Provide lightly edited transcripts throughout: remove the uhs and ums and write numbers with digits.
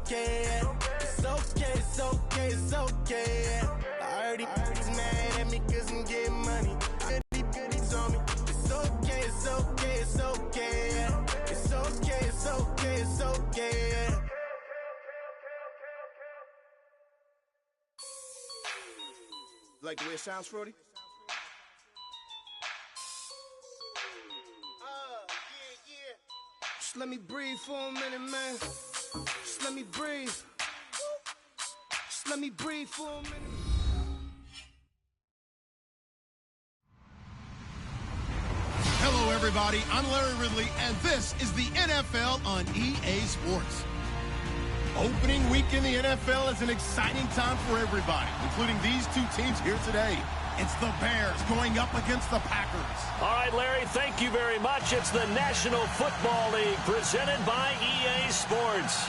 okay. It's okay, it's okay, it's okay. I heard he's mad at me cause I'm getting money. Goodies on me. It's okay, it's okay, it's okay. It's okay, it's okay, it's okay. Like the way it sounds, Frody? Just let me breathe for a minute, man. Just let me breathe. Just let me breathe for a minute. Hello, everybody. I'm Larry Ridley, and this is the NFL on EA Sports. Opening week in the NFL is an exciting time for everybody, including these two teams here today. It's the Bears going up against the Packers. All right, Larry, thank you very much. It's the National Football League presented by EA Sports.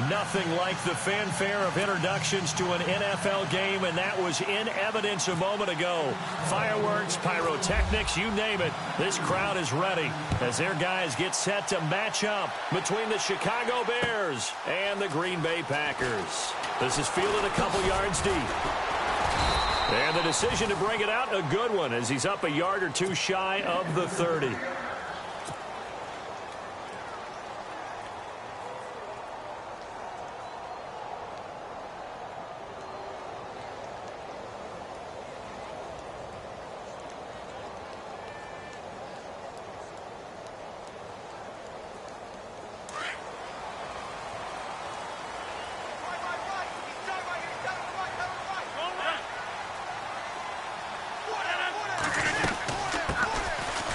Nothing like the fanfare of introductions to an NFL game, and that was in evidence a moment ago. Fireworks, pyrotechnics, you name it. This crowd is ready as their guys get set to match up between the Chicago Bears and the Green Bay Packers. This is fielded a couple yards deep. And the decision to bring it out, a good one, as he's up a yard or two shy of the 30.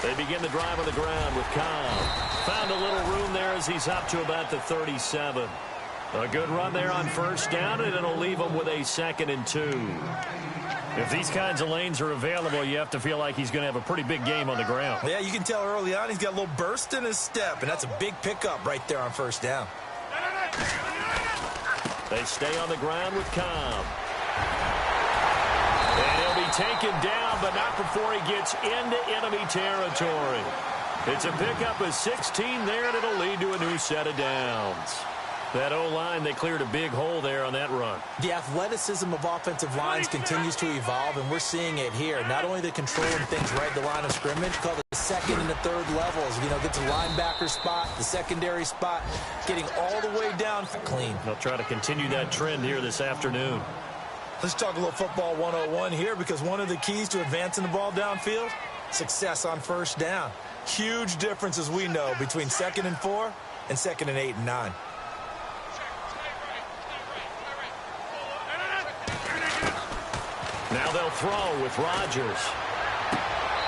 They begin the drive on the ground with Cobb. Found a little room there as he's up to about the 37. A good run there on first down, and it'll leave him with a 2nd and 2. If these kinds of lanes are available, you have to feel like he's going to have a pretty big game on the ground. Yeah, you can tell early on he's got a little burst in his step, and that's a big pickup right there on first down. They stay on the ground with Cobb. And he'll be taken down, but not before he gets into enemy territory. It's a pickup of 16 there, and it'll lead to a new set of downs. That O-line, they cleared a big hole there on that run. The athleticism of offensive lines continues to evolve, and we're seeing it here. Not only the controlling things right at the line of scrimmage, call the second and the third levels. You know, get to the linebacker spot, the secondary spot, getting all the way down clean. They'll try to continue that trend here this afternoon. Let's talk a little football 101 here, because one of the keys to advancing the ball downfield, success on first down. Huge difference, as we know, between 2nd and 4 and 2nd and 8 and 9. Now they'll throw with Rodgers.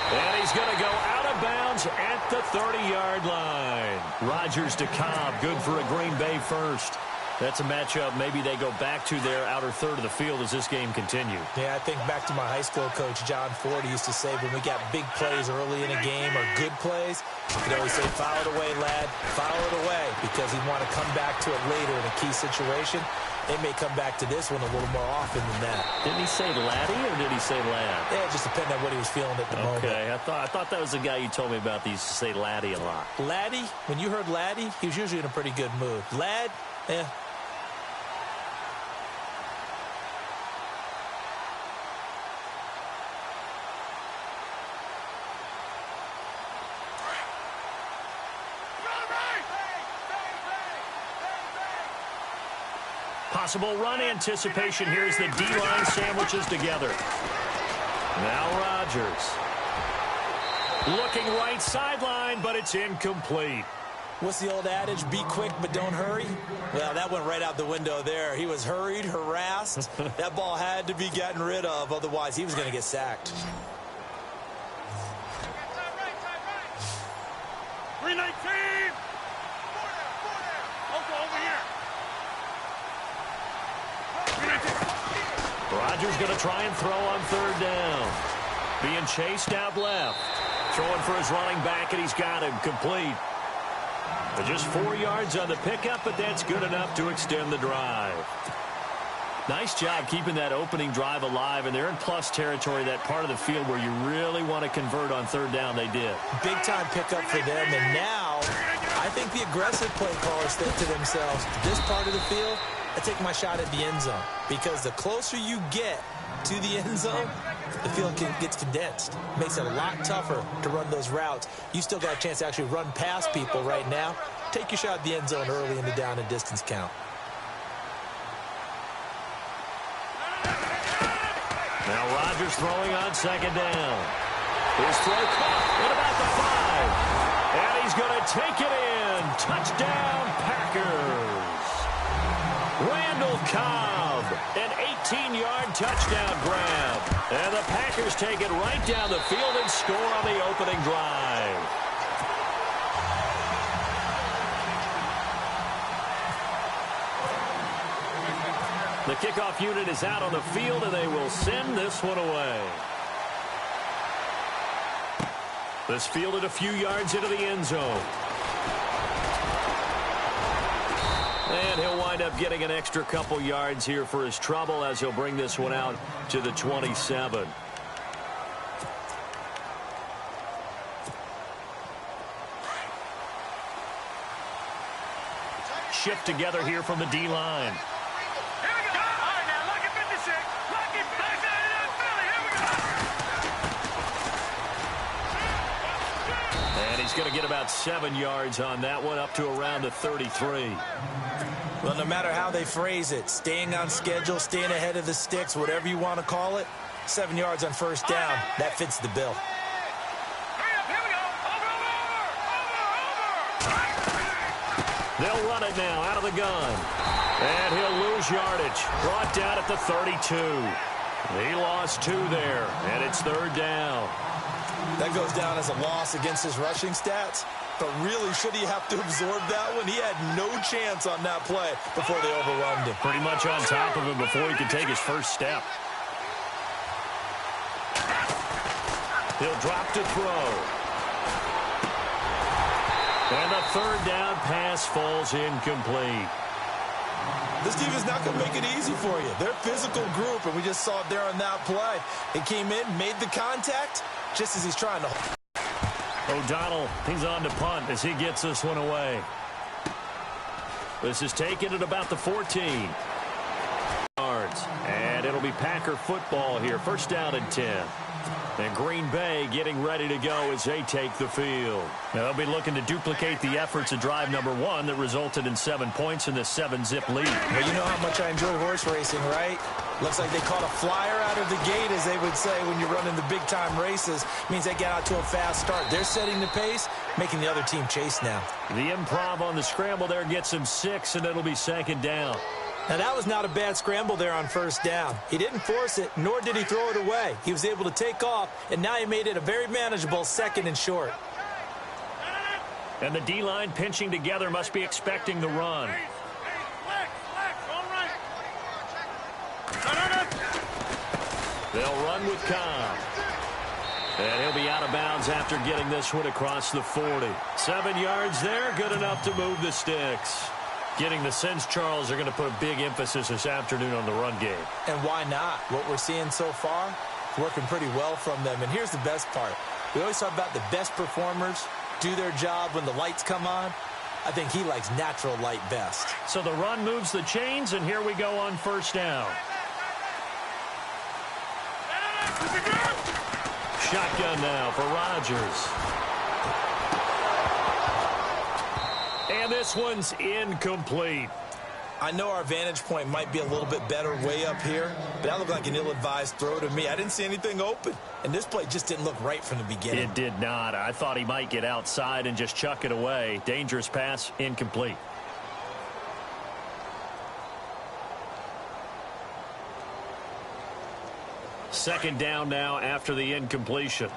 And he's going to go out of bounds at the 30-yard line. Rodgers to Cobb, good for a Green Bay first. That's a matchup maybe they go back to their outer third of the field as this game continues. Yeah, I think back to my high school coach, John Ford. He used to say when we got big plays early in a game or good plays, he'd always say, foul it away, lad, foul it away, because he'd want to come back to it later in a key situation. They may come back to this one a little more often than that. Didn't he say laddie or did he say lad? Yeah, it just depended on what he was feeling at the moment. Okay, I thought that was the guy you told me about that used to say laddie a lot. Laddie, when you heard laddie, he was usually in a pretty good mood. Lad, eh. Possible run anticipation here as the D-line sandwiches together. Now Rodgers. Looking right sideline, but it's incomplete. What's the old adage? Be quick, but don't hurry? Well, that went right out the window there. He was hurried, harassed. That ball had to be gotten rid of, otherwise he was going to get sacked. 319! Over here. Rodgers going to try and throw on third down. Being chased out left. Throwing for his running back, and he's got him complete. But just 4 yards on the pickup, but that's good enough to extend the drive. Nice job keeping that opening drive alive, and they're in plus territory, that part of the field where you really want to convert on third down. They did. Big-time pickup for them, and now I think the aggressive play callers think to themselves, this part of the field, I take my shot at the end zone. Because the closer you get to the end zone, the field gets condensed. Makes it a lot tougher to run those routes. You still got a chance to actually run past people right now. Take your shot at the end zone early in the down and distance count. Now Rodgers throwing on second down. His throw caught at about the 5. And he's going to take it in. Touchdown, Packers. Randall Cobb, an 18-yard touchdown grab. And the Packers take it right down the field and score on the opening drive. The kickoff unit is out on the field, and they will send this one away. This fielded a few yards into the end zone. And he'll wind up getting an extra couple yards here for his trouble as he'll bring this one out to the 27. Shift together here from the D-line. He's going to get about 7 yards on that one, up to around the 33. Well, no matter how they phrase it, staying on schedule, staying ahead of the sticks, whatever you want to call it, 7 yards on first down, that fits the bill. They'll run it now out of the gun. And he'll lose yardage. Brought down at the 32. He lost 2 there, and it's third down. That goes down as a loss against his rushing stats. But really, should he have to absorb that one? He had no chance on that play before they overwhelmed him. Pretty much on top of him before he could take his first step. He'll drop to throw. And the third down pass falls incomplete. This team is not going to make it easy for you. They're a physical group, and we just saw it there on that play. He came in, made the contact, just as he's trying to. O'Donnell, he's on to punt as he gets this one away. This is taken at about the 14 yards. And it'll be Packer football here. First down and 10. And Green Bay getting ready to go as they take the field. Now they'll be looking to duplicate the efforts of drive number 1 that resulted in 7 points in this 7-zip lead. Well, you know how much I enjoy horse racing, right? Looks like they caught a flyer out of the gate, as they would say when you're running the big-time races. Means they get out to a fast start. They're setting the pace, making the other team chase now. The improv on the scramble there gets him 6, and it'll be second down. Now, that was not a bad scramble there on first down. He didn't force it, nor did he throw it away. He was able to take off, and now he made it a very manageable second and short. And the D-line pinching together must be expecting the run. They'll run with Cobb. And he'll be out of bounds after getting this one across the 40. 7 yards there, good enough to move the sticks. Getting the sense, Charles, are going to put a big emphasis this afternoon on the run game. And why not? What we're seeing so far, working pretty well from them. And here's the best part. We always talk about the best performers do their job when the lights come on. I think he likes natural light best. So the run moves the chains, and here we go on first down. Shotgun now for Rodgers. And this one's incomplete. I know our vantage point might be a little bit better way up here, but that looked like an ill-advised throw to me. I didn't see anything open, and this play just didn't look right from the beginning. It did not. I thought he might get outside and just chuck it away. Dangerous pass, incomplete. Second down now after the incompletion.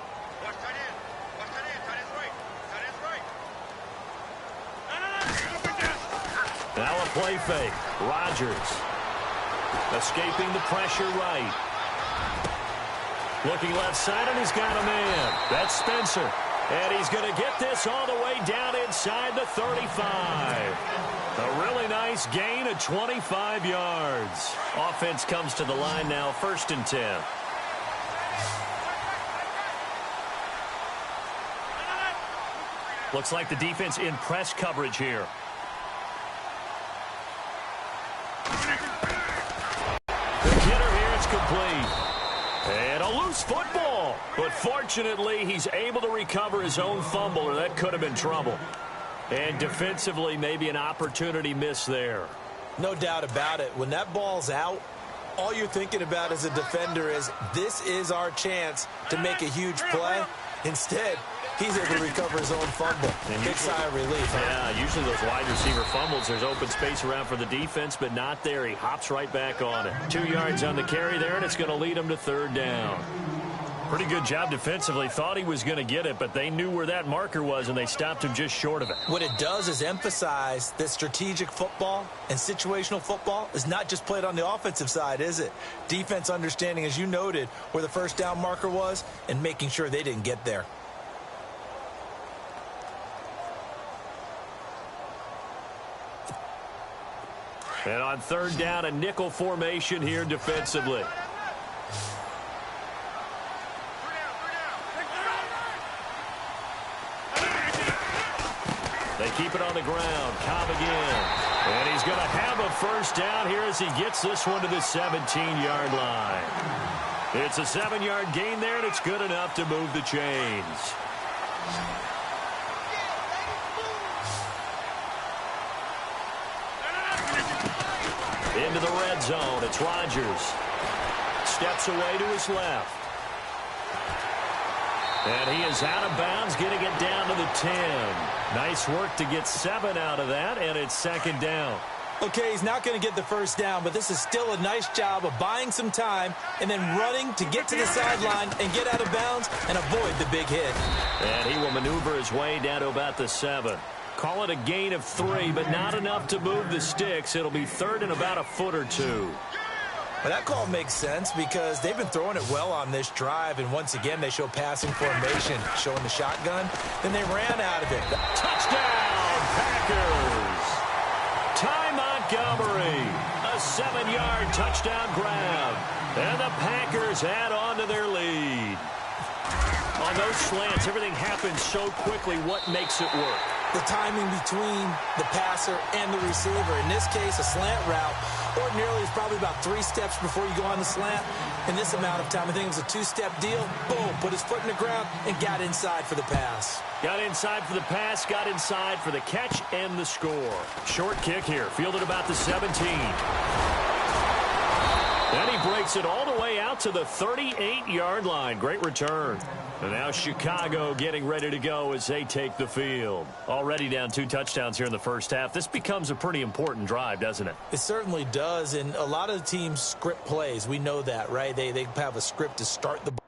Now a play fake. Rodgers escaping the pressure right. Looking left side, and he's got a man. That's Spencer. And he's going to get this all the way down inside the 35. A really nice gain of 25 yards. Offense comes to the line now, first and 10. Looks like the defense in press coverage here. The hitter here, it's complete. And a loose football. But fortunately, he's able to recover his own fumble, or that could have been trouble. And defensively, maybe an opportunity miss there. No doubt about it. When that ball's out, all you're thinking about as a defender is, this is our chance to make a huge play. Instead, he's able to recover his own fumble. Big sigh of relief. Yeah, usually those wide receiver fumbles, there's open space around for the defense, but not there. He hops right back on it. 2 yards on the carry there, and it's going to lead him to third down. Pretty good job defensively. Thought he was going to get it, but they knew where that marker was, and they stopped him just short of it. What it does is emphasize that strategic football and situational football is not just played on the offensive side, is it? Defense understanding, as you noted, where the first down marker was and making sure they didn't get there. And on third down, a nickel formation here defensively. They keep it on the ground. Cobb again. And he's going to have a first down here as he gets this one to the 17-yard line. It's a 7-yard gain there, and it's good enough to move the chains. Into the red zone. It's Rodgers. Steps away to his left. And he is out of bounds, getting it down to the 10. Nice work to get 7 out of that, and it's second down. Okay, he's not going to get the first down, but this is still a nice job of buying some time and then running to get to the sideline and get out of bounds and avoid the big hit. And he will maneuver his way down to about the 7. Call it a gain of 3, but not enough to move the sticks. It'll be third and about a foot or 2. Well, that call makes sense because they've been throwing it well on this drive, and once again they show passing formation, showing the shotgun. Then they ran out of it. Touchdown, Packers! Ty Montgomery, a 7-yard touchdown grab. And the Packers add on to their lead. On those slants, everything happens so quickly. What makes it work? The timing between the passer and the receiver. In this case, a slant route ordinarily is probably about 3 steps before you go on the slant. In this amount of time, I think it was a 2-step deal. Boom, put his foot in the ground and got inside for the pass. Got inside for the pass, got inside for the catch and the score. Short kick here, fielded about the 17. And he breaks it all the way out to the 38-yard line. Great return. And now Chicago getting ready to go as they take the field. Already down 2 touchdowns here in the first half. This becomes a pretty important drive, doesn't it? It certainly does, and a lot of the teams script plays. We know that, right? They have a script to start the ball.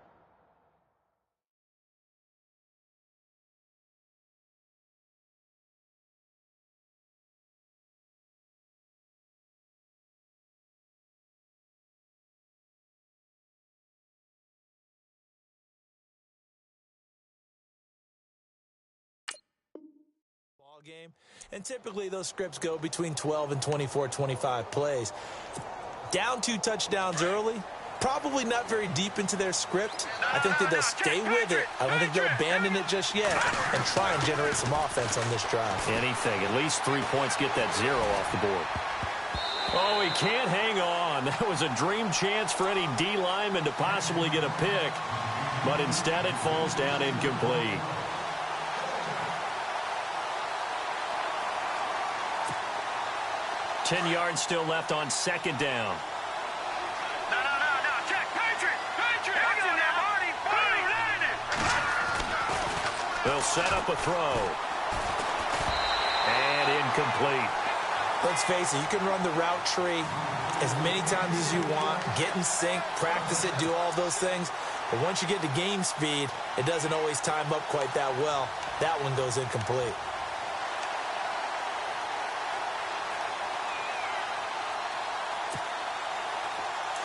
Game, and typically those scripts go between 12 and 24, 25 plays. Down 2 touchdowns early, probably not very deep into their script. I think that they'll stay with it. I don't think they'll abandon it just yet and try and generate some offense on this drive. Anything, at least 3 points, get that 0 off the board. Oh, he can't hang on. That was a dream chance for any D lineman to possibly get a pick, but instead it falls down incomplete. 10 yards still left on second down. No. Check. Patriot. They'll set up a throw. And incomplete. Let's face it, you can run the route tree as many times as you want, get in sync, practice it, do all those things. But once you get to game speed, it doesn't always time up quite that well. That one goes incomplete.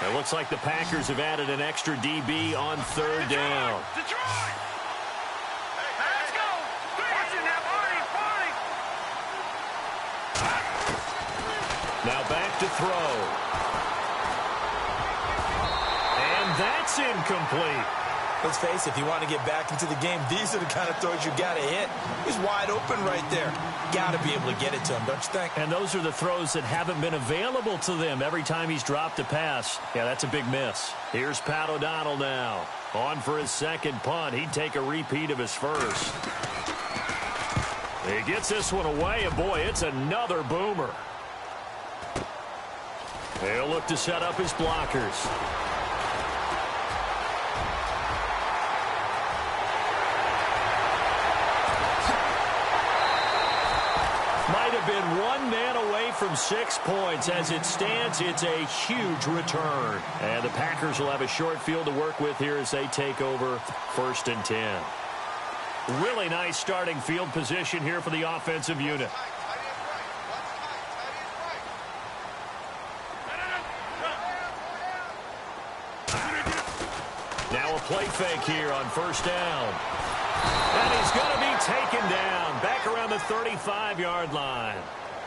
It looks like the Packers have added an extra DB on third down. Detroit! Let's go! Watching that party! Now back to throw. And that's incomplete. Let's face it, if you want to get back into the game, these are the kind of throws you got to hit. He's wide open right there. Got to be able to get it to him, don't you think? And those are the throws that haven't been available to them every time he's dropped a pass. Yeah, that's a big miss. Here's Pat O'Donnell now. On for his second punt. He'd take a repeat of his first. He gets this one away, and boy, it's another boomer. He'll look to set up his blockers. Might have been one man away from 6 points. As it stands, it's a huge return. And the Packers will have a short field to work with here as they take over 1st and 10. Really nice starting field position here for the offensive unit. Now a play fake here on 1st down. And he's going to be taken down back around the 35-yard line.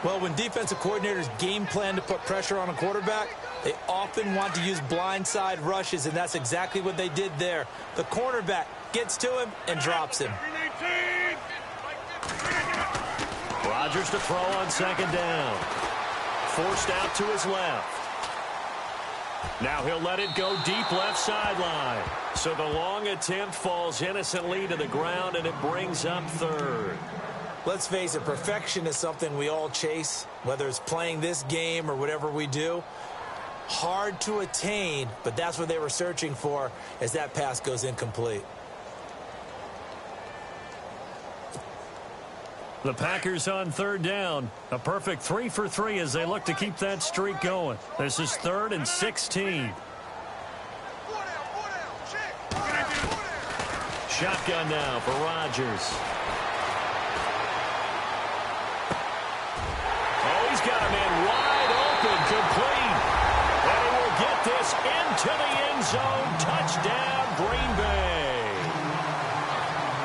Well, when defensive coordinators game plan to put pressure on a quarterback, they often want to use blindside rushes, and that's exactly what they did there. The cornerback gets to him and drops him. Rodgers to throw on 2nd down. Forced out to his left. Now he'll let it go deep left sideline. So the long attempt falls innocently to the ground, and it brings up 3rd. Let's face it, perfection is something we all chase, whether it's playing this game or whatever we do. Hard to attain, but that's what they were searching for as that pass goes incomplete. The Packers on 3rd down. A perfect 3 for 3 as they look to keep that streak going. This is 3rd and 16. Shotgun now for Rodgers. Oh, he's got a man wide open, complete. And he will get this into the end zone. Touchdown, Green Bay.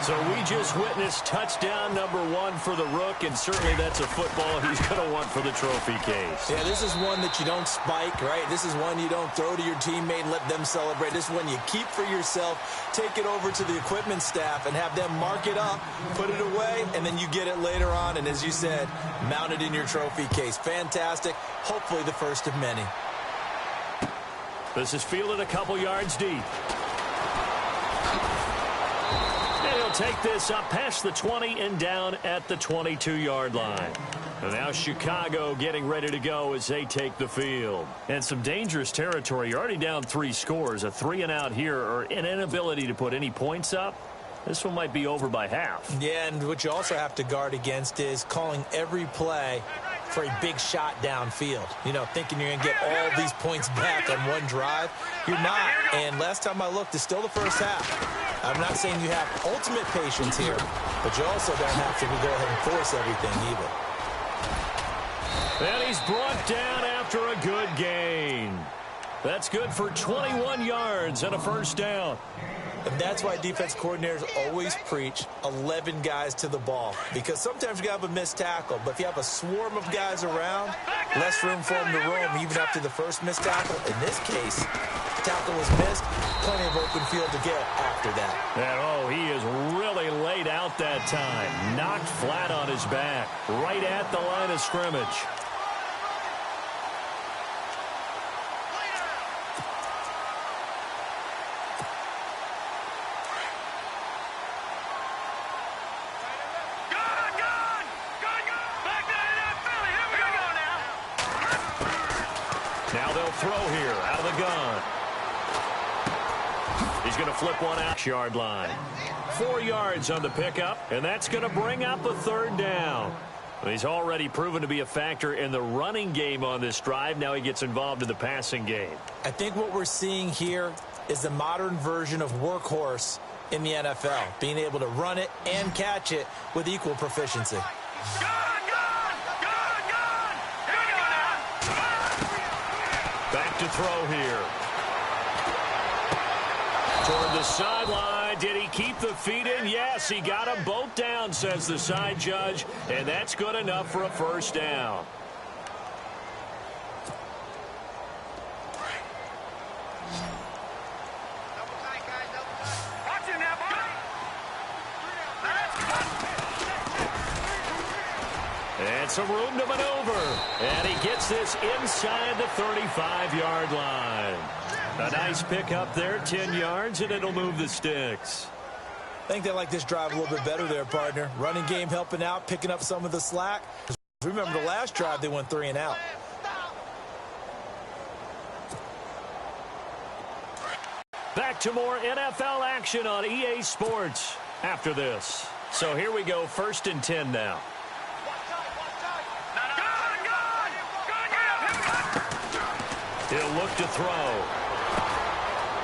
So we just witnessed touchdown number 1 for the Rook, and certainly that's a football he's going to want for the trophy case. Yeah, this is one that you don't spike, right? This is one you don't throw to your teammate and let them celebrate. This is one you keep for yourself, take it over to the equipment staff, and have them mark it up, put it away, and then you get it later on, and as you said, mount it in your trophy case. Fantastic. Hopefully the first of many. This is fielded a couple yards deep. Take this up past the 20 and down at the 22-yard line. And now Chicago getting ready to go as they take the field. And some dangerous territory. You're already down 3 scores. A 3-and-out here, or an inability to put any points up. This one might be over by half. Yeah, and what you also have to guard against is calling every play for a big shot downfield. You know, thinking you're going to get all these points back on one drive. You're not. And last time I looked, it's still the first half. I'm not saying you have ultimate patience here, but you also don't have to go ahead and force everything either. And he's brought down after a good gain. That's good for 21 yards and a 1st down. And that's why defense coordinators always preach 11 guys to the ball. Because sometimes you have a missed tackle, but if you have a swarm of guys around, less room for them to roam even after the first missed tackle. In this case, tackle was missed, plenty of open field to get after that. And oh, he is really laid out that time. Knocked flat on his back, right at the line of scrimmage. Now they'll throw here out of the gun. He's going to flip one out yard line. 4 yards on the pickup, and that's going to bring up a 3rd down. He's already proven to be a factor in the running game on this drive. Now he gets involved in the passing game. I think what we're seeing here is the modern version of workhorse in the NFL, being able to run it and catch it with equal proficiency. Back to throw here. Toward the sideline. Did he keep the feet in? Yes, he got them both down, says the side judge. And that's good enough for a 1st down. some room to maneuver. And he gets this inside the 35-yard line. A nice pick up there, 10 yards, and it'll move the sticks. I think they like this drive a little bit better there, partner. Running game helping out, picking up some of the slack. Remember the last drive, they went 3 and out. Back to more NFL action on EA Sports after this. So here we go, 1st and 10 now. He'll look to throw.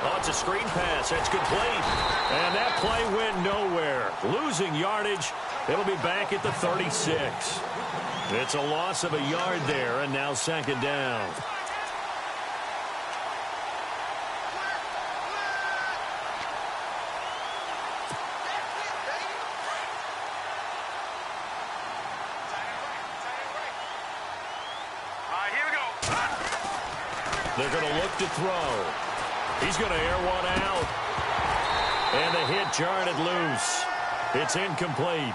Oh, it's a screen pass. That's complete. And that play went nowhere. Losing yardage. It'll be back at the 36. It's a loss of a yard there, and now 2nd down. They're going to look to throw. He's going to air one out. And the hit jarred it loose. It's incomplete.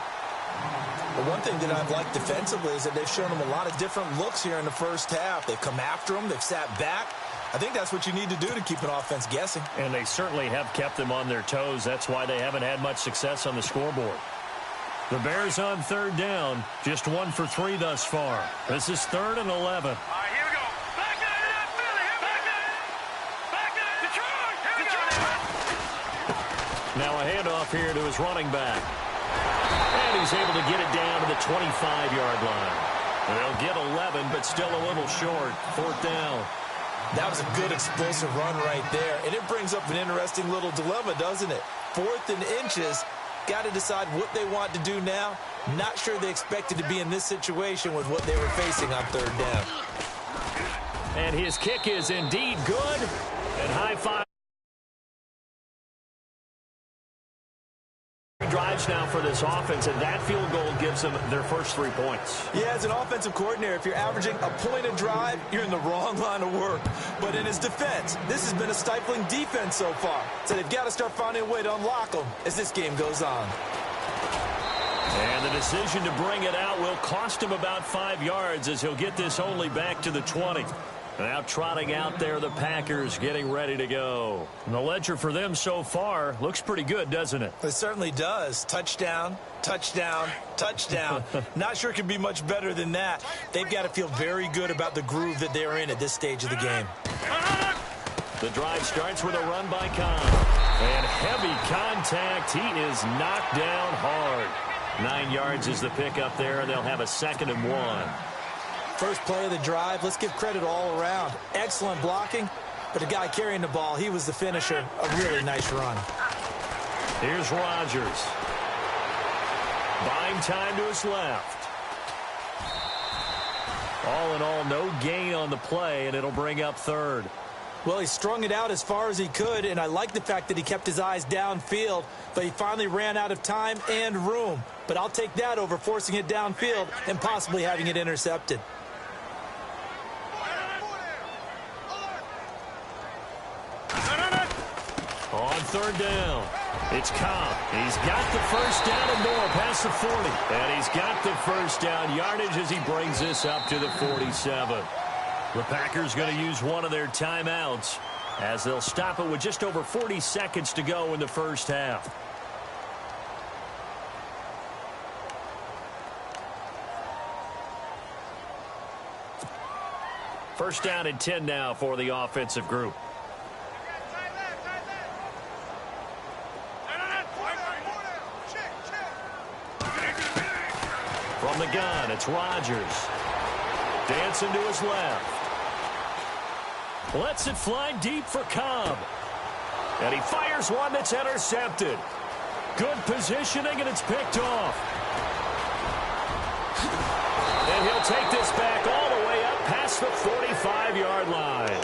The one thing that I've liked defensively is that they've shown them a lot of different looks here in the first half. They've come after them. They've sat back. I think that's what you need to do to keep an offense guessing. And they certainly have kept them on their toes. That's why they haven't had much success on the scoreboard. The Bears on 3rd down. Just 1 for 3 thus far. This is 3rd and 11. Now a handoff here to his running back. And he's able to get it down to the 25-yard line. They'll get 11, but still a little short. 4th down. That was a good explosive run right there. And it brings up an interesting little dilemma, doesn't it? 4th and inches. Got to decide what they want to do now. Not sure they expected to be in this situation with what they were facing on 3rd down. And his kick is indeed good. And high five. Drives now for this offense, and that field goal gives them their first 3 points. Yeah, as an offensive coordinator, if you're averaging a point a drive, you're in the wrong line of work. But in his defense, this has been a stifling defense so far. So they've got to start finding a way to unlock them as this game goes on. And the decision to bring it out will cost him about 5 yards as he'll get this only back to the 20. Now trotting out there, the Packers getting ready to go. And the ledger for them so far looks pretty good, doesn't it? It certainly does. Touchdown, touchdown, touchdown. Not sure it can be much better than that. They've got to feel very good about the groove that they're in at this stage of the game. The drive starts with a run by Khan. And heavy contact. He is knocked down hard. 9 yards is the pickup there, and they'll have a 2nd and 1. First play of the drive, let's give credit all around. Excellent blocking, but the guy carrying the ball, he was the finisher. A really nice run. Here's Rodgers. Buying time to his left. All in all, no gain on the play, and it'll bring up 3rd. Well, he strung it out as far as he could, and I like the fact that he kept his eyes downfield, but he finally ran out of time and room. But I'll take that over forcing it downfield and possibly having it intercepted. On 3rd down, it's Cobb. He's got the first down and more past the 40. And he's got the first down yardage as he brings this up to the 47. The Packers going to use one of their timeouts as they'll stop it with just over 40 seconds to go in the first half. First down and 10 now for the offensive group. From the gun, it's Rodgers. Dancing to his left. Lets it fly deep for Cobb. And he fires one that's intercepted. Good positioning, and it's picked off. And he'll take this back all the way up past the 45-yard line.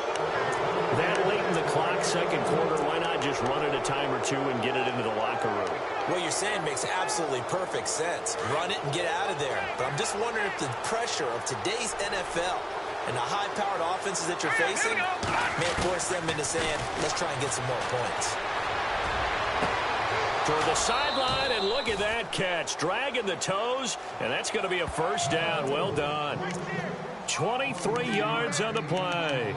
That late in the clock, 2nd quarter, why not just run it a time or 2 and get it into the locker room? What you're saying makes absolutely perfect sense. Run it and get out of there. But I'm just wondering if the pressure of today's NFL and the high-powered offenses that you're facing may force them into saying, let's try and get some more points. toward the sideline, and look at that catch. Dragging the toes, and that's going to be a first down. Well done. 23 yards on the play.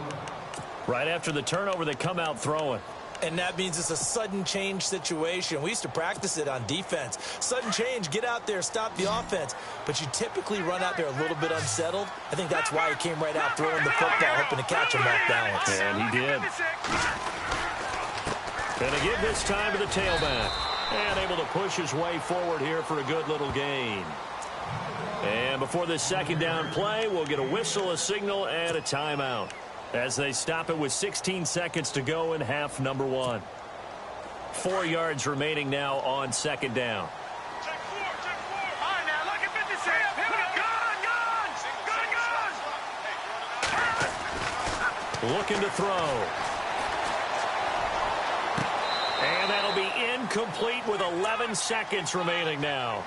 Right after the turnover, they come out throwing. And that means it's a sudden change situation. We used to practice it on defense. Sudden change, get out there, stop the offense. But you typically run out there a little bit unsettled. I think that's why he came right out throwing the football, hoping to catch him off balance. And he did. And a give this time to the tailback. And able to push his way forward here for a good little gain. And before this second down play, we'll get a whistle, a signal, and a timeout, as they stop it with 16 seconds to go in half number 1. 4 yards remaining now on second down. Check four. All right, now, look at 56. Here we go. Gun. Looking to throw. And that'll be incomplete with 11 seconds remaining now.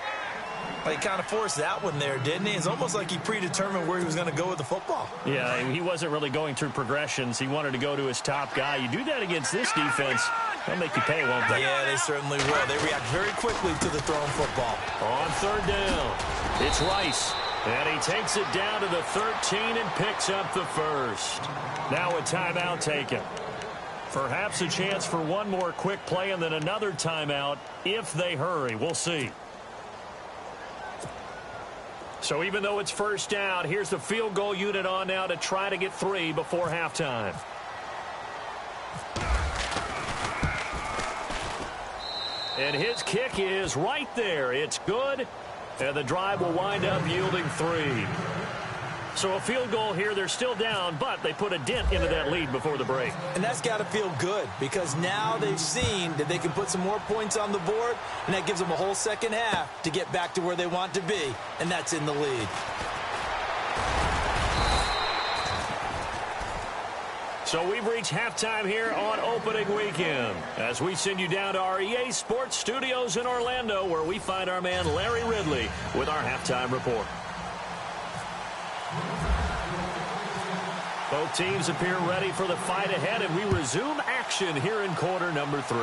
He kind of forced that one there, didn't he? It's almost like he predetermined where he was going to go with the football. Yeah, he wasn't really going through progressions. He wanted to go to his top guy. You do that against this defense, they'll make you pay, won't they? Yeah, they certainly will. They react very quickly to the thrown football. On third down, it's Rice. And he takes it down to the 13 and picks up the first. Now a timeout taken. Perhaps a chance for one more quick play and then another timeout if they hurry. We'll see. So even though it's first down, here's the field goal unit on now to try to get 3 before halftime. And his kick is right there. It's good. And the drive will wind up yielding 3. So a field goal here. They're still down, but they put a dent into that lead before the break. And that's got to feel good because now they've seen that they can put some more points on the board, and that gives them a whole second half to get back to where they want to be, and that's in the lead. So we've reached halftime here on opening weekend as we send you down to our EA Sports Studios in Orlando, where we find our man Larry Ridley with our halftime report. Both teams appear ready for the fight ahead, and we resume action here in quarter number 3.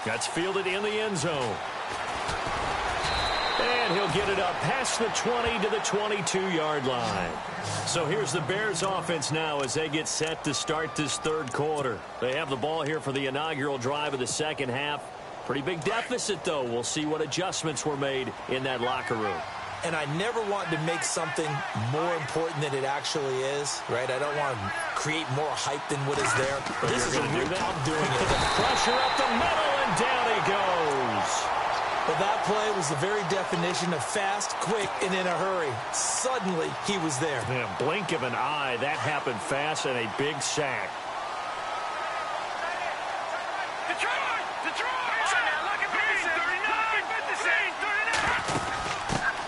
That's fielded in the end zone. And he'll get it up past the 20 to the 22-yard line. So here's the Bears offense now as they get set to start this third quarter. They have the ball here for the inaugural drive of the second half. Pretty big deficit, though. We'll see what adjustments were made in that locker room. And I never want to make something more important than it actually is, right? I don't want to create more hype than what is there. But this is a real I'm doing it. Pressure up the middle, and down he goes. But that play was the very definition of fast, quick, and in a hurry. Suddenly, he was there. Yeah, blink of an eye. That happened fast, and a big sack.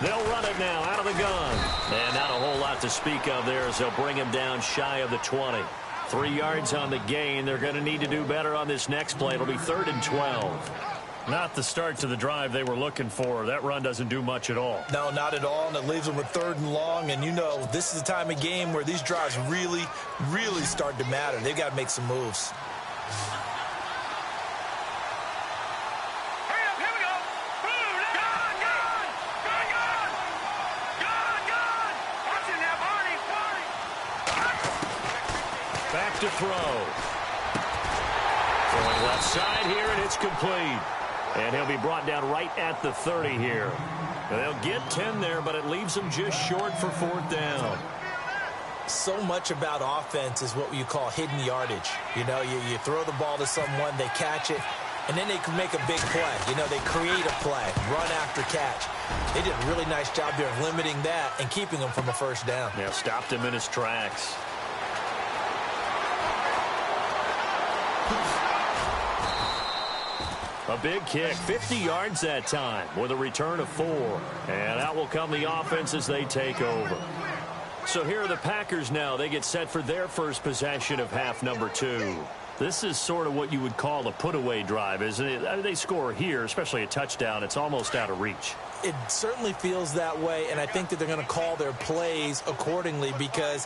They'll run it now out of the gun. And not a whole lot to speak of there as they'll bring him down shy of the 20. 3 yards on the gain. They're going to need to do better on this next play. It'll be 3rd and 12. Not the start to the drive they were looking for. That run doesn't do much at all. No, not at all, and it leaves them with 3rd and long. And, you know, this is the time of game where these drives really, really start to matter. They've got to make some moves. Back to throw. Throwing left side here, and it's complete. And he'll be brought down right at the 30 here. And they'll get 10 there, but it leaves them just short for 4th down. So much about offense is what you call hidden yardage. You know, you throw the ball to someone, they catch it, and then they can make a big play. You know, they create a play, run after catch. They did a really nice job there of limiting that and keeping him from a first down. Yeah, stopped him in his tracks. A big kick, 50 yards that time with a return of 4. And out will come the offense as they take over. So here are the Packers now. They get set for their first possession of half number 2. This is sort of what you would call a put-away drive, isn't it? They score here, especially a touchdown. It's almost out of reach. It certainly feels that way, and I think that they're going to call their plays accordingly because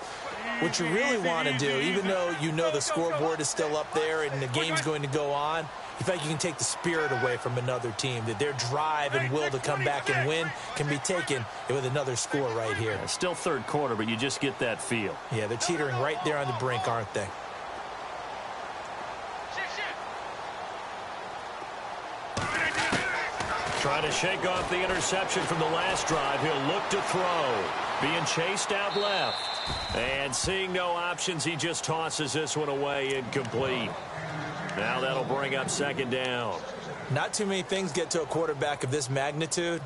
what you really want to do, even though you know the scoreboard is still up there and the game's going to go on, you feel like you can take the spirit away from another team, that their drive and will to come back and win can be taken with another score right here. Yeah, still third quarter, but you just get that feel. Yeah, they're teetering right there on the brink, aren't they? Trying to shake off the interception from the last drive. He'll look to throw. Being chased out left. And seeing no options, he just tosses this one away, incomplete. Now that'll bring up second down. Not too many things get to a quarterback of this magnitude,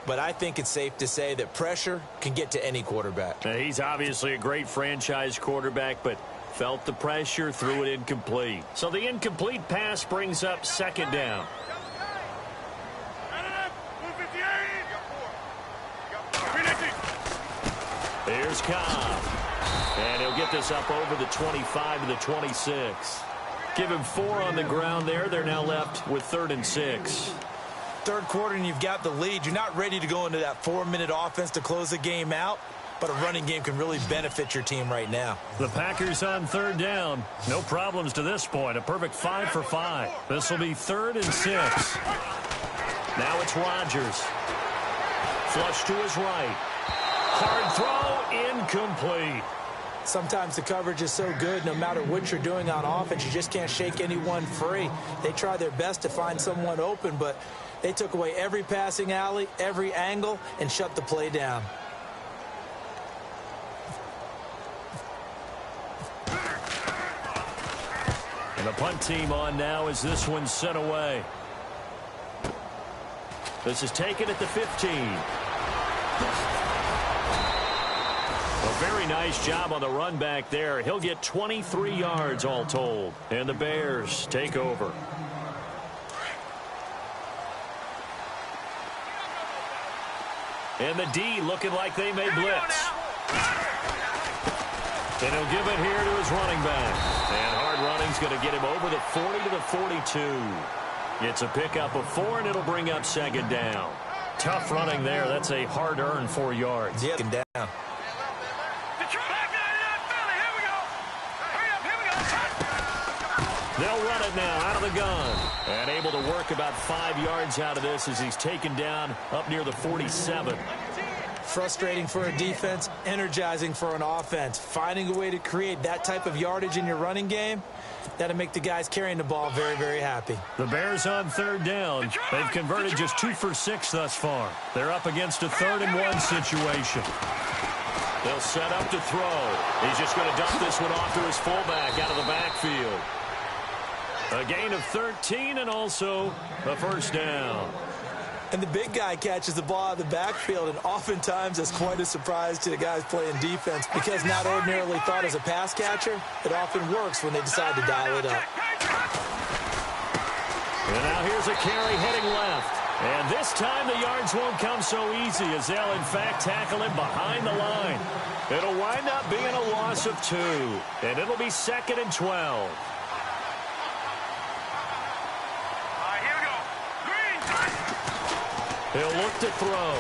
but I think it's safe to say that pressure can get to any quarterback. Now, he's obviously a great franchise quarterback, but felt the pressure, threw it incomplete. So the incomplete pass brings up second down. Here's Cobb. And he'll get this up over the 25 to the 26. Give him 4 on the ground there. They're now left with 3rd and 6. Third quarter and you've got the lead. You're not ready to go into that 4-minute offense to close the game out, but a running game can really benefit your team right now. The Packers on 3rd down. No problems to this point. A perfect 5 for 5. This will be 3rd and 6. Now it's Rodgers. Flush to his right. Hard throw, incomplete. Sometimes the coverage is so good, no matter what you're doing on offense, you just can't shake anyone free. They try their best to find someone open, but they took away every passing alley, every angle, and shut the play down. And the punt team on now as this one's sent away. This is taken at the 15. A very nice job on the run back there. He'll get 23 yards all told. And the Bears take over. And the D looking like they may blitz. And he'll give it here to his running back. And hard running's going to get him over the 40 to the 42. It's a pickup of 4, and it'll bring up second down. Tough running there. That's a hard-earned 4 yards. Yep, down. They'll run it now out of the gun. And able to work about 5 yards out of this as he's taken down up near the 47. Frustrating for a defense, energizing for an offense. Finding a way to create that type of yardage in your running game, that'll make the guys carrying the ball very, very happy. The Bears on 3rd down. They've converted just 2 for 6 thus far. They're up against a 3rd and 1 situation. They'll set up to throw. He's just going to dump this one off to his fullback out of the backfield. A gain of 13 and also a first down. And the big guy catches the ball out of the backfield, and oftentimes it's quite a surprise to the guys playing defense because not ordinarily thought as a pass catcher, it often works when they decide to dial it up. And now here's a carry heading left. And this time the yards won't come so easy as they'll in fact tackle him behind the line. It'll wind up being a loss of 2. And it'll be 2nd and 12. He'll look to throw.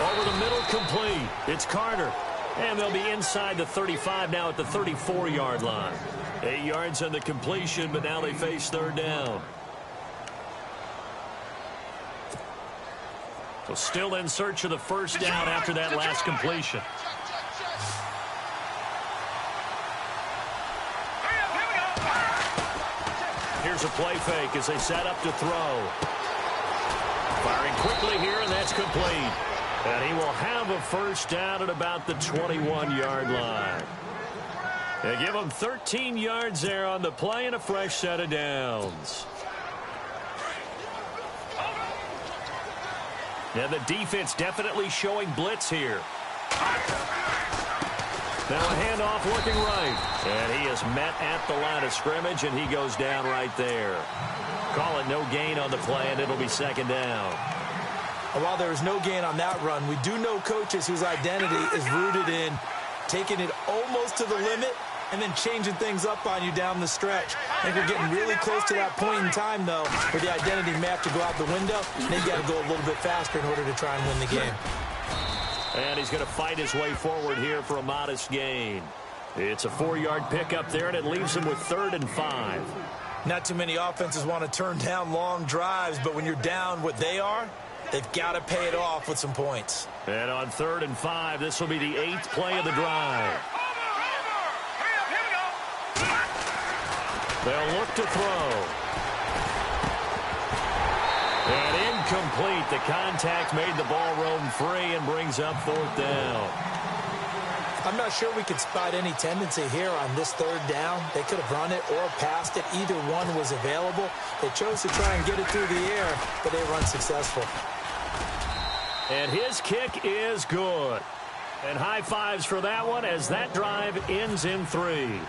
Over the middle, complete. It's Carter. And they'll be inside the 35 now at the 34-yard line. 8 yards on the completion, but now they face 3rd down. So still in search of the first down after that last completion. Here's a play fake as they set up to throw. Firing quickly here, and that's complete. And he will have a first down at about the 21-yard line. They give him 13 yards there on the play and a fresh set of downs. And the defense definitely showing blitz here. Now a handoff looking right. And he is met at the line of scrimmage, and he goes down right there. Call it no gain on the play, and it'll be 2nd down. While there is no gain on that run, we do know coaches whose identity is rooted in taking it almost to the limit and then changing things up on you down the stretch. I think we're getting really close to that point in time, though, where the identity may have to go out the window, and they've got to go a little bit faster in order to try and win the game. And he's going to fight his way forward here for a modest gain. It's a 4-yard pickup there, and it leaves him with 3rd and 5. Not too many offenses want to turn down long drives, but when you're down what they are, they've got to pay it off with some points. And on 3rd and 5, this will be the 8th play of the drive. They'll look to throw. And incomplete. The contact made the ball roam free and brings up 4th down. I'm not sure we could spot any tendency here on this 3rd down. They could have run it or passed it. Either one was available. They chose to try and get it through the air, but they were unsuccessful. And his kick is good. And high fives for that one as that drive ends in 3.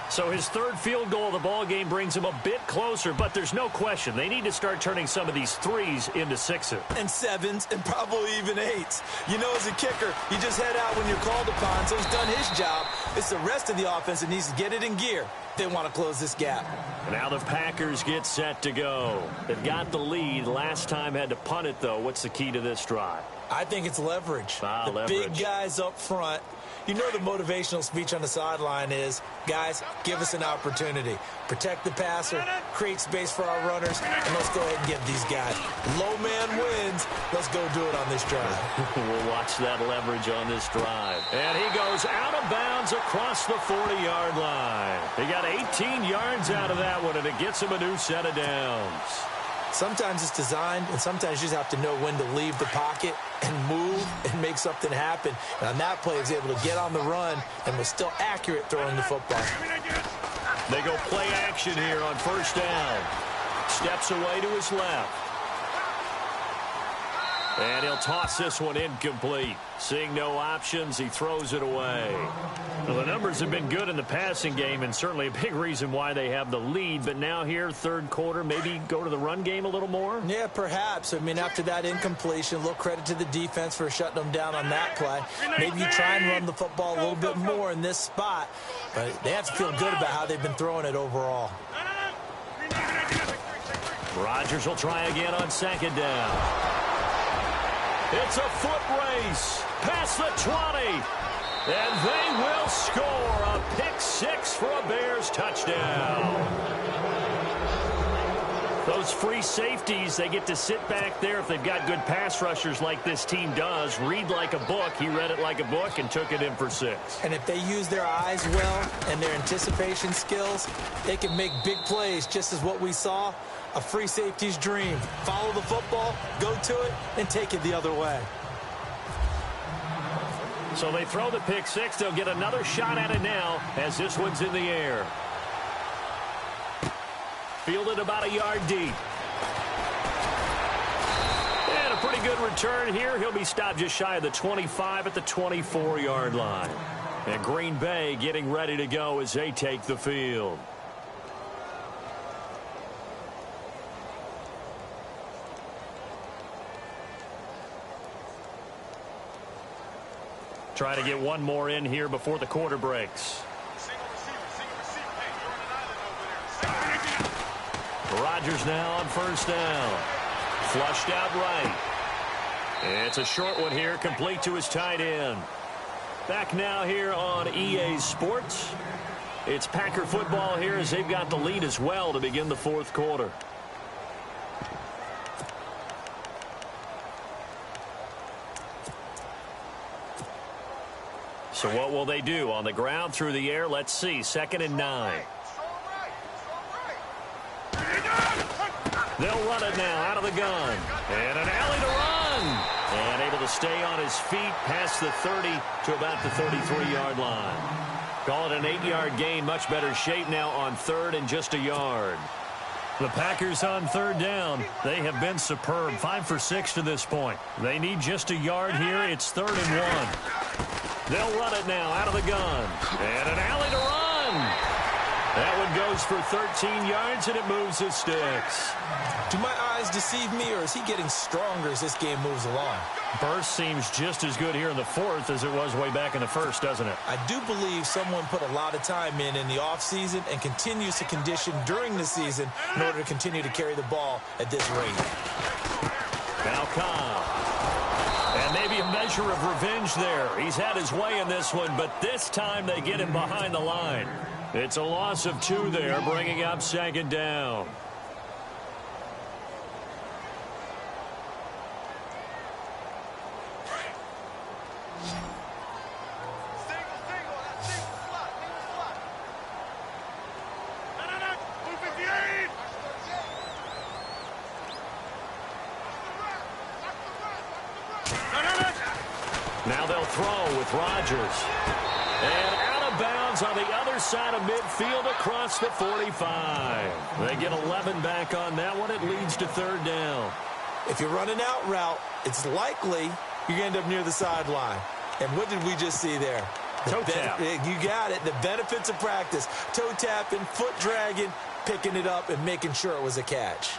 So his 3rd field goal of the ball game brings him a bit closer, but there's no question they need to start turning some of these 3s into 6s. And 7s and probably even 8s. You know, as a kicker, you just head out when you're called upon, so he's done his job. It's the rest of the offense that needs to get it in gear. They want to close this gap. And now the Packers get set to go. They've got the lead. Last time had to punt it, though. What's the key to this drive? I think it's leverage. Leverage. Big guys up front. You know the motivational speech on the sideline is, guys, give us an opportunity. Protect the passer, create space for our runners, and let's go ahead and get these guys. Low man wins. Let's go do it on this drive. We'll watch that leverage on this drive. And he goes out of bounds across the 40-yard line. He got 18 yards out of that one, and it gets him a new set of downs. Sometimes it's designed, and sometimes you just have to know when to leave the pocket and move and make something happen. And on that play, he was able to get on the run and was still accurate throwing the football. They go play action here on 1st down. Steps away to his left. And he'll toss this one incomplete. Seeing no options, he throws it away. Well, the numbers have been good in the passing game, and certainly a big reason why they have the lead. But now here, 3rd quarter, maybe go to the run game a little more? Yeah, perhaps. I mean, after that incompletion, a little credit to the defense for shutting them down on that play. Maybe you try and run the football a little bit more in this spot. But they have to feel good about how they've been throwing it overall. Rodgers will try again on 2nd down. It's a foot race past the 20. And they will score a pick 6 for a Bears touchdown. Those free safeties, they get to sit back there if they've got good pass rushers like this team does. Read like a book. He read it like a book and took it in for 6. And if they use their eyes well and their anticipation skills, they can make big plays, just as what we saw. A free safety's dream. Follow the football, go to it, and take it the other way. So they throw the pick 6. They'll get another shot at it now as this one's in the air. Fielded about a yard deep. And a pretty good return here. He'll be stopped just shy of the 25 at the 24-yard line. And Green Bay getting ready to go as they take the field. Try to get one more in here before the quarter breaks. Rodgers now on 1st down. Flushed out right. It's a short one here, complete to his tight end. Back now here on EA Sports. It's Packer football here as they've got the lead as well to begin the 4th quarter. So what will they do? On the ground, through the air, let's see. 2nd and 9. They'll run it now out of the gun. And an alley to run. And able to stay on his feet past the 30 to about the 33-yard line. Call it an 8-yard gain. Much better shape now on 3rd and just a yard. The Packers on 3rd down. They have been superb. 5 for 6 to this point. They need just a yard here. It's 3rd and 1. They'll run it now out of the gun. And an alley to run. That one goes for 13 yards, and it moves his sticks. Do my eyes deceive me, or is he getting stronger as this game moves along? Burst seems just as good here in the 4th as it was way back in the 1st, doesn't it? I do believe someone put a lot of time in the offseason and continues to condition during the season in order to continue to carry the ball at this rate. Now Cobb. And maybe a measure of revenge there. He's had his way in this one, but this time they get him behind the line. It's a loss of 2 there, bringing up second down. Now they'll throw with Rodgers. And out of bounds on the other side of midfield across the 45. They get 11 back on that one. It leads to third down. If you're running out route, it's likely you're going to end up near the sideline. And what did we just see there? Toe tap. You got it. The benefits of practice. Toe tapping, foot dragging, picking it up, and making sure it was a catch.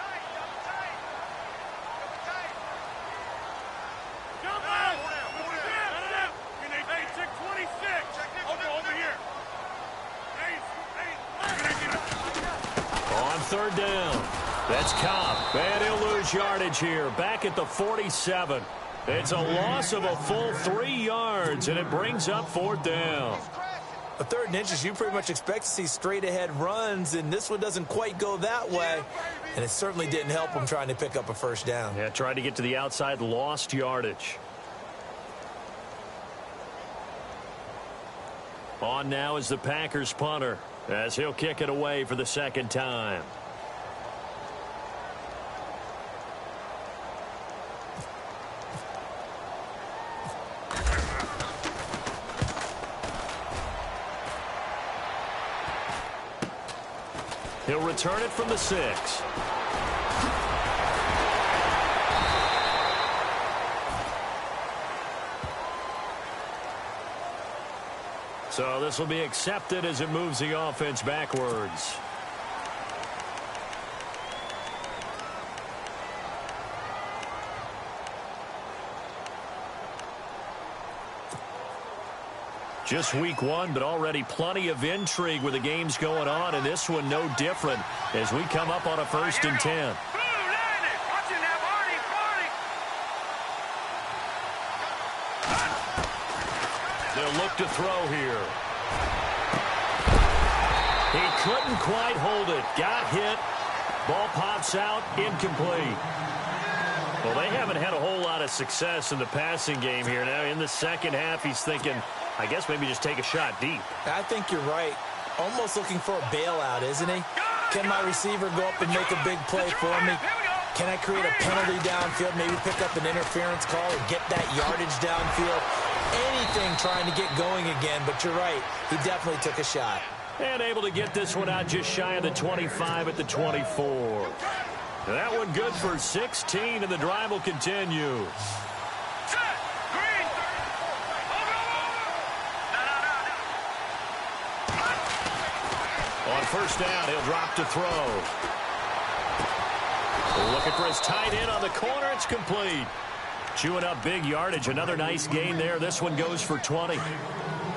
Third down. That's Cobb. And he'll lose yardage here. Back at the 47. It's a loss of a full 3 yards, and it brings up fourth down. A 3rd and inches, you pretty much expect to see straight-ahead runs, and this one doesn't quite go that way. And it certainly didn't help him trying to pick up a first down. Yeah, tried to get to the outside, lost yardage. On now is the Packers punter, as he'll kick it away for the second time. He'll return it from the 6. So this will be accepted as it moves the offense backwards. Just week 1, but already plenty of intrigue with the games going on, and this one no different as we come up on a 1st and 10. They'll look to throw here. He couldn't quite hold it. Got hit. Ball pops out. Incomplete. Well, they haven't had a whole lot of success in the passing game here. Now in the second half, he's thinking, I guess maybe just take a shot deep. I think you're right. Almost looking for a bailout, isn't he? Can my receiver go up and make a big play for me? Can I create a penalty downfield, maybe pick up an interference call or get that yardage downfield? Anything trying to get going again, but you're right. He definitely took a shot. And able to get this one out just shy of the 25 at the 24. That one good for 16, and the drive will continue. On first down, he'll drop to throw. Looking for his tight end on the corner. It's complete. Chewing up big yardage. Another nice gain there. This one goes for 20.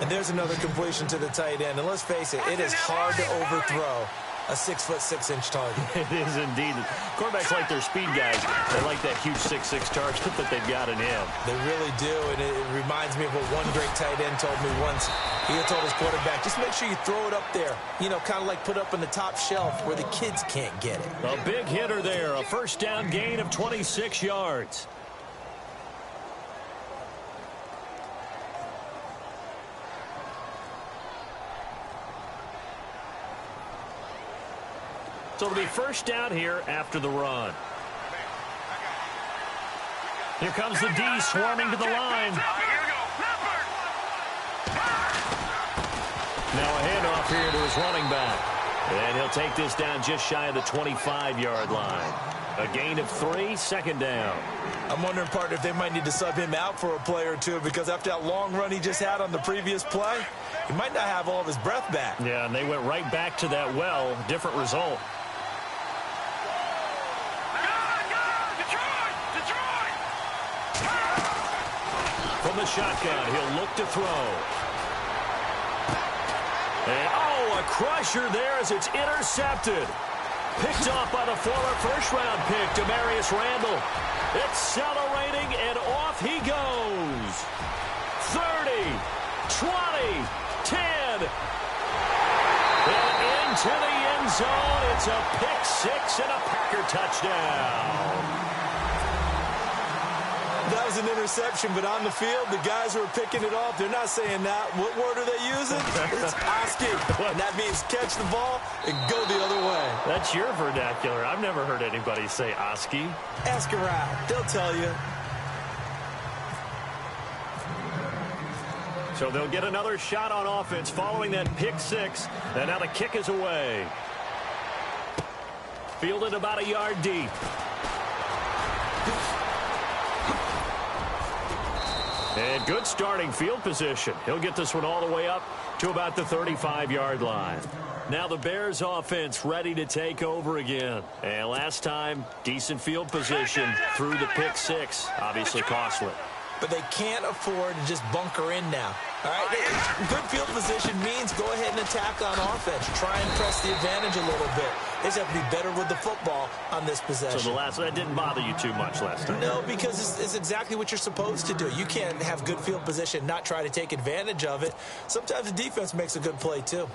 And there's another completion to the tight end. And let's face it, it is hard to overthrow a 6'6" target. It is indeed. Quarterbacks like their speed guys. They like that huge 6'6" target that they've got in him. They really do, and it reminds me of what one great tight end told me once. He had told his quarterback, just make sure you throw it up there. You know, kind of like put up on the top shelf where the kids can't get it. A big hitter there. A first down gain of 26 yards. So it'll be first down here after the run. Here comes the D swarming to the line. Now a handoff here to his running back. And he'll take this down just shy of the 25-yard line. A gain of 3, second down. I'm wondering, partner, if they might need to sub him out for a play or two, because after that long run he just had on the previous play, he might not have all of his breath back. Yeah, and they went right back to that well. Different result. From the shotgun, he'll look to throw. And, a crusher there as it's intercepted. Picked off by the former first-round pick, Demarius Randall. Accelerating, and off he goes. 30, 20, 10. into the end zone. It's a pick six and a Packer touchdown. That was an interception, but on the field, the guys who are picking it off, they're not saying that. What word are they using? It's Oski. And that means catch the ball and go the other way. That's your vernacular. I've never heard anybody say Oski. Ask around. They'll tell you. So they'll get another shot on offense following that pick six. And now the kick is away. Fielded about a yard deep. And good starting field position. He'll get this one all the way up to about the 35-yard line. Now the Bears offense ready to take over again. And last time, decent field position through the pick six. Obviously costly. But they can't afford to just bunker in now. All right, good field position means go ahead and attack on offense. Try and press the advantage a little bit. They just have to be better with the football on this possession. So that didn't bother you too much last time? No, because it's exactly what you're supposed to do. You can't have good field position, not try to take advantage of it. Sometimes the defense makes a good play, too.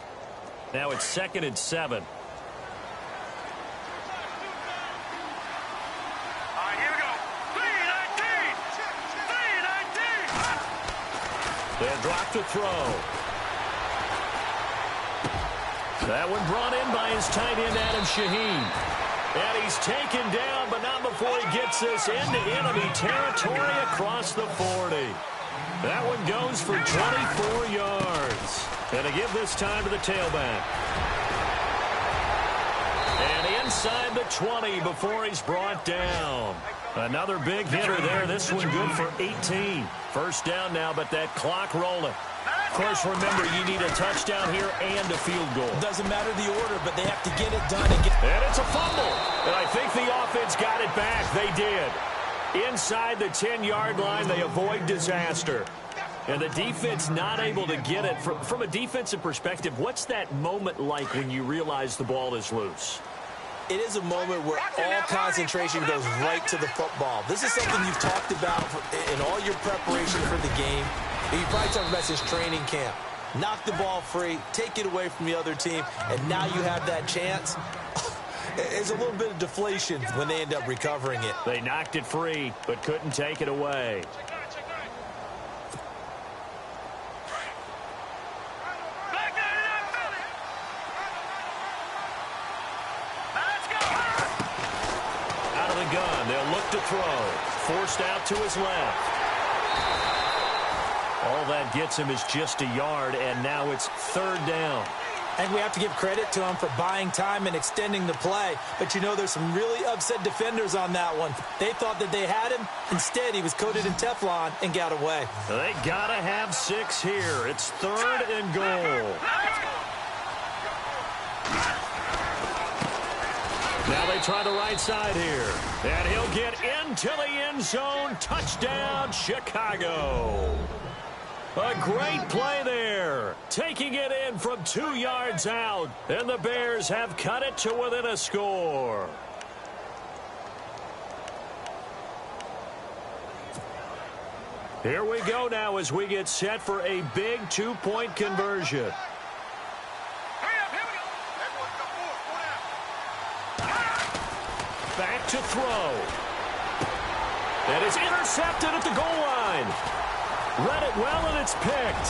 Now it's 2nd and 7. They drop to throw. That one brought in by his tight end, Adam Shaheen. And he's taken down, but not before he gets this into enemy territory across the 40. That one goes for 24 yards. And to give this time to the tailback. And inside the 20 before he's brought down. Another big hitter there. This one good for 18. First down now, but that clock rolling. Of course, remember, you need a touchdown here and a field goal. Doesn't matter the order, but they have to get it done. And it's a fumble. And I think the offense got it back. They did. Inside the 10-yard line, they avoid disaster. And the defense not able to get it. From a defensive perspective, what's that moment like when you realize the ball is loose? It is a moment where all concentration goes right to the football. This is something you've talked about in all your preparation for the game. You probably talked about since training camp. Knock the ball free, take it away from the other team, and now you have that chance. It's a little bit of deflation when they end up recovering it. They knocked it free, but couldn't take it away. Gun. They'll look to throw. Forced out to his left. All that gets him is just a yard, and now it's 3rd down. And we have to give credit to him for buying time and extending the play. But, you know, there's some really upset defenders on that one. They thought that they had him. Instead, he was coated in Teflon and got away. They got to have 6 here. It's 3rd and goal. Now they try the right side here. And he'll get into the end zone. Touchdown, Chicago. A great play there. Taking it in from 2 yards out. And the Bears have cut it to within a score. Here we go now as we get set for a big 2-point conversion. Back to throw. That is intercepted at the goal line. Read it well, and it's picked.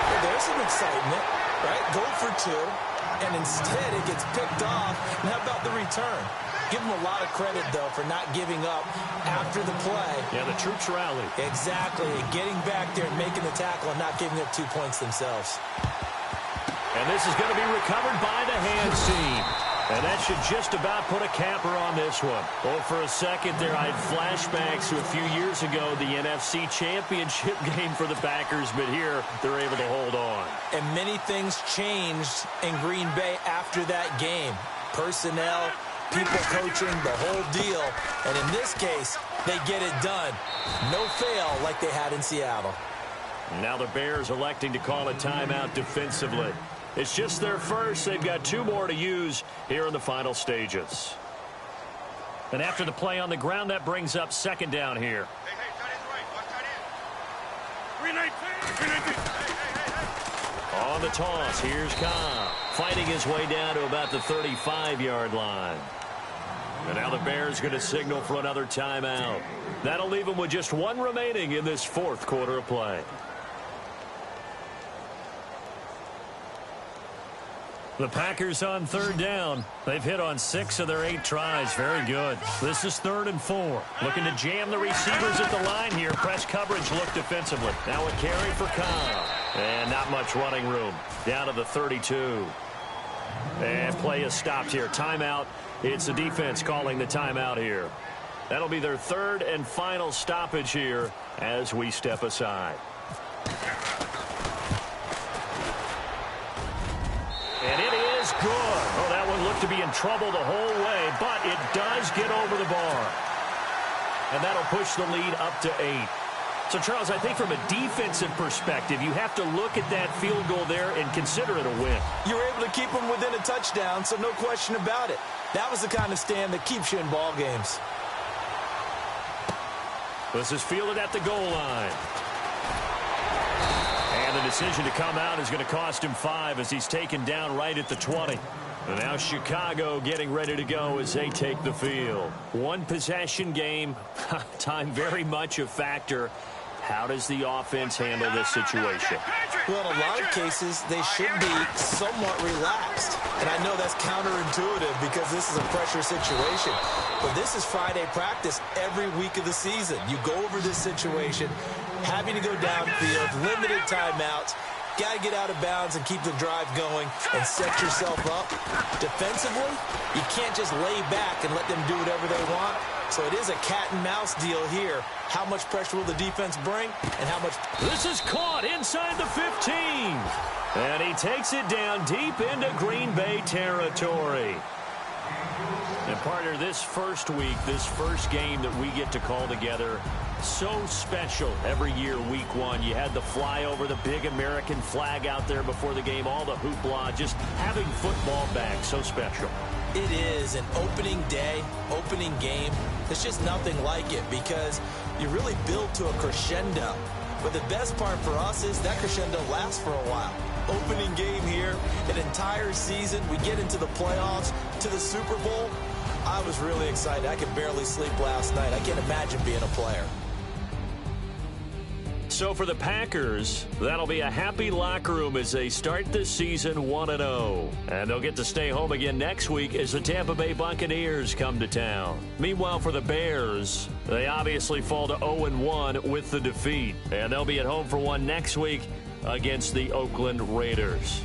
Well, there's some excitement, right? Go for 2, and instead it gets picked off. And how about the return? Give them a lot of credit, though, for not giving up after the play. Yeah, the troops rallied. Exactly. Getting back there and making the tackle and not giving up 2 points themselves. And this is going to be recovered by the hands team. And that should just about put a capper on this one. Well, for a second there, I had flashbacks to a few years ago, the NFC Championship game for the Packers, but here they're able to hold on. And many things changed in Green Bay after that game. Personnel, people coaching, the whole deal. And in this case, they get it done. No fail like they had in Seattle. Now the Bears electing to call a timeout defensively. It's just their first. They've got 2 more to use here in the final stages. And after the play on the ground, that brings up 2nd down here. On the toss, here's Cobb, fighting his way down to about the 35-yard line. And now the Bears going to signal for another timeout. That'll leave them with just one remaining in this fourth quarter of play. The Packers on third down. They've hit on 6 of their 8 tries. Very good. This is 3rd and 4. Looking to jam the receivers at the line here. Press coverage look defensively. Now a carry for Cobb. And not much running room. Down to the 32. And play is stopped here. Timeout. It's the defense calling the timeout here. That'll be their 3rd and final stoppage here as we step aside. And it is good. Oh, that one looked to be in trouble the whole way, but it does get over the bar. And that'll push the lead up to 8. So, Charles, I think from a defensive perspective, you have to look at that field goal there and consider it a win. You were able to keep them within a touchdown, so no question about it. That was the kind of stand that keeps you in ball games. This is fielded at the goal line. And the decision to come out is going to cost him 5 as he's taken down right at the 20. And now Chicago getting ready to go as they take the field. One possession game, time very much a factor. How does the offense handle this situation? Well, in a lot of cases, they should be somewhat relaxed. And I know that's counterintuitive because this is a pressure situation. But this is Friday practice every week of the season. You go over this situation, having to go downfield, limited timeouts, got to get out of bounds and keep the drive going and set yourself up. Defensively, you can't just lay back and let them do whatever they want. So it is a cat-and-mouse deal here. How much pressure will the defense bring and how much... This is caught inside the 15. And he takes it down deep into Green Bay territory. And partner, this first week, this first game that we get to call together, so special every year, week 1. You had the flyover, the big American flag out there before the game, all the hoopla, just having football back, so special. It is an opening day, opening game. There's just nothing like it because you really build to a crescendo. But the best part for us is that crescendo lasts for a while. Opening game here, an entire season. We get into the playoffs, to the Super Bowl. I was really excited. I could barely sleep last night. I can't imagine being a player. So for the Packers, that'll be a happy locker room as they start this season 1-0. And they'll get to stay home again next week as the Tampa Bay Buccaneers come to town. Meanwhile, for the Bears, they obviously fall to 0-1 with the defeat. And they'll be at home for one next week against the Oakland Raiders.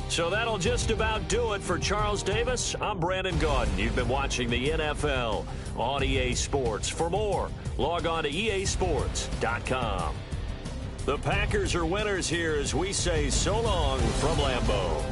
So that'll just about do it for Charles Davis. I'm Brandon Gaudin. You've been watching the NFL on EA Sports. For more, log on to easports.com. The Packers are winners here as we say so long from Lambeau.